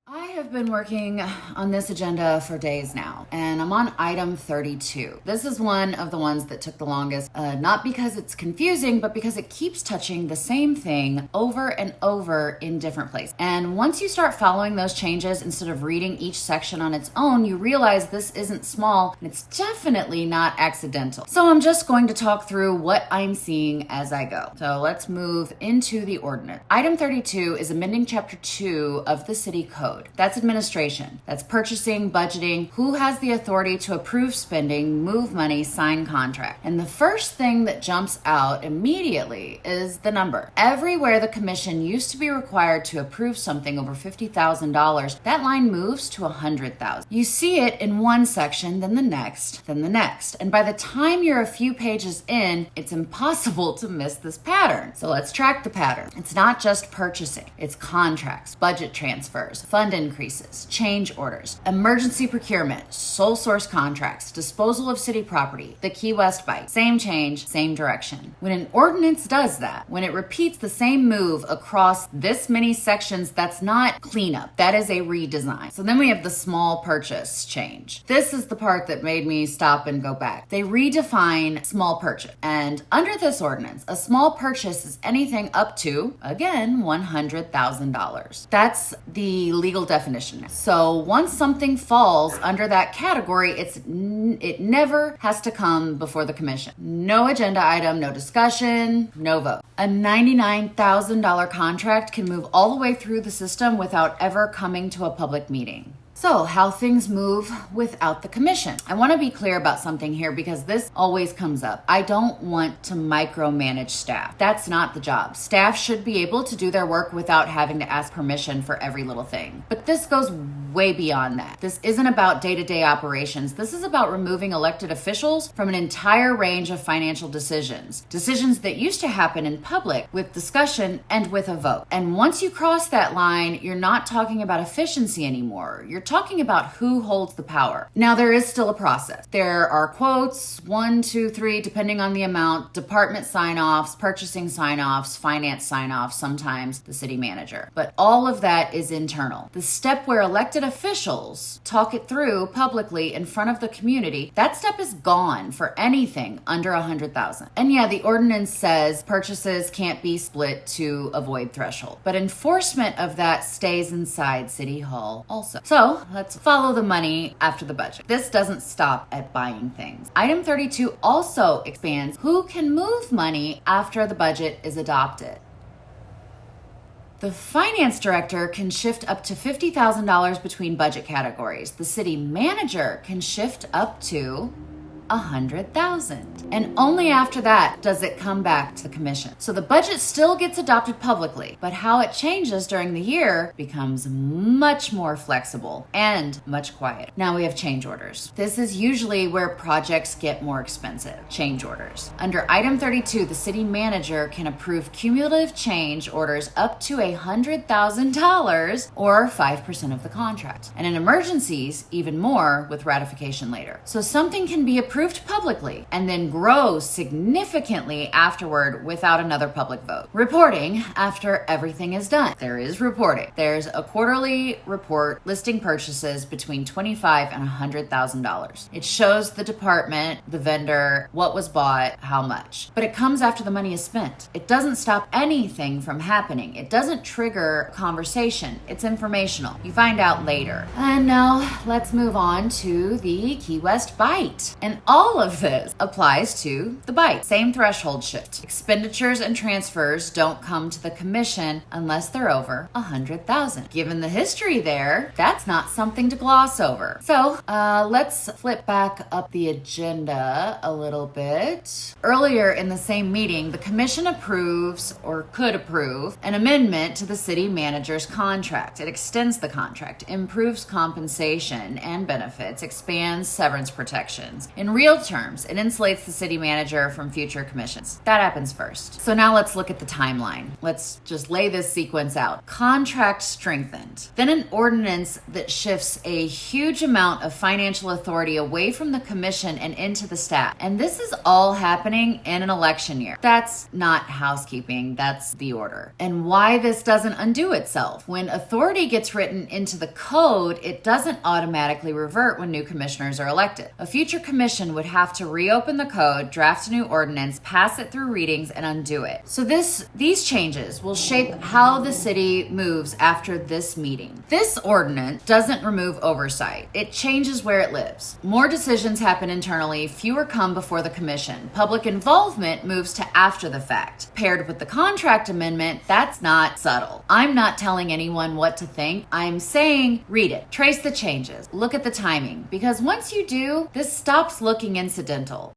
I have been working on this agenda for days now, and I'm on item 32. This is one of the ones that took the longest, not because it's confusing, but because it keeps touching the same thing over and over in different places. And once you start following those changes, instead of reading each section on its own, you realize this isn't small, and it's definitely not accidental. So I'm just going to talk through what I'm seeing as I go. So let's move into the ordinance. Item 32 is amending Chapter 2 of the City Code. That's administration. That's purchasing, budgeting, who has the authority to approve spending, move money, sign contract. And the first thing that jumps out immediately is the number. Everywhere the commission used to be required to approve something over $50,000, that line moves to $100,000. You see it in one section, then the next, then the next. And by the time you're a few pages in, it's impossible to miss this pattern. So let's track the pattern. It's not just purchasing. It's contracts, budget transfers, fund increases, change orders, emergency procurement, sole source contracts, disposal of city property, the Key West Bight. Same change, same direction. When an ordinance does that, when it repeats the same move across this many sections, that's not cleanup. That is a redesign. So then we have the small purchase change. This is the part that made me stop and go back. They redefine small purchase. And under this ordinance, a small purchase is anything up to, again, $100,000. That's the legal definition. So once something falls under that category, it never has to come before the commission. No agenda item, no discussion, no vote. A $99,000 contract can move all the way through the system without ever coming to a public meeting. So, how things move without the commission. I want to be clear about something here because this always comes up. I don't want to micromanage staff. That's not the job. Staff should be able to do their work without having to ask permission for every little thing. But this goes way beyond that. This isn't about day-to-day operations. This is about removing elected officials from an entire range of financial decisions. Decisions that used to happen in public with discussion and with a vote. And once you cross that line, you're not talking about efficiency anymore. You're talking about who holds the power. Now, there is still a process. There are quotes, 1, 2, 3, depending on the amount, department sign-offs, purchasing sign-offs, finance sign-offs, sometimes the city manager. But all of that is internal. The step where elected officials talk it through publicly in front of the community, that step is gone for anything under $100,000. And yeah, the ordinance says purchases can't be split to avoid threshold, but enforcement of that stays inside City Hall also. So let's follow the money after the budget. This doesn't stop at buying things. Item 32 also expands who can move money after the budget is adopted. The finance director can shift up to $50,000 between budget categories. The city manager can shift up to $100,000. And only after that does it come back to the commission. So the budget still gets adopted publicly, but how it changes during the year becomes much more flexible and much quieter. Now we have change orders. This is usually where projects get more expensive. Change orders. Under item 32, the city manager can approve cumulative change orders up to $100,000 or 5% of the contract. And in emergencies, even more with ratification later. So something can be approved publicly and then grow significantly afterward without another public vote. Reporting after everything is done. There is reporting. There's a quarterly report listing purchases between $25,000 and $100,000. It shows the department, the vendor, what was bought, how much. But it comes after the money is spent. It doesn't stop anything from happening. It doesn't trigger conversation. It's informational. You find out later. And now let's move on to the Key West Bight. And all of this applies to the Bight. Same threshold shift. Expenditures and transfers don't come to the commission unless they're over $100,000. Given the history there, that's not something to gloss over. So let's flip back up the agenda a little bit. Earlier in the same meeting, the commission approves or could approve an amendment to the city manager's contract. It extends the contract, improves compensation and benefits, expands severance protections, real terms, it insulates the city manager from future commissions. That happens first. So now let's look at the timeline. Let's just lay this sequence out. Contract strengthened. Then an ordinance that shifts a huge amount of financial authority away from the commission and into the staff. And this is all happening in an election year. That's not housekeeping, that's the order. And why this doesn't undo itself. When authority gets written into the code, it doesn't automatically revert when new commissioners are elected. A future commission would have to reopen the code, draft a new ordinance, pass it through readings, and undo it. So these changes will shape how the city moves after this meeting. This ordinance doesn't remove oversight. It changes where it lives. More decisions happen internally, fewer come before the commission. Public involvement moves to after the fact. Paired with the contract amendment, that's not subtle. I'm not telling anyone what to think. I'm saying read it, trace the changes, look at the timing, because once you do, this stops looking incidental.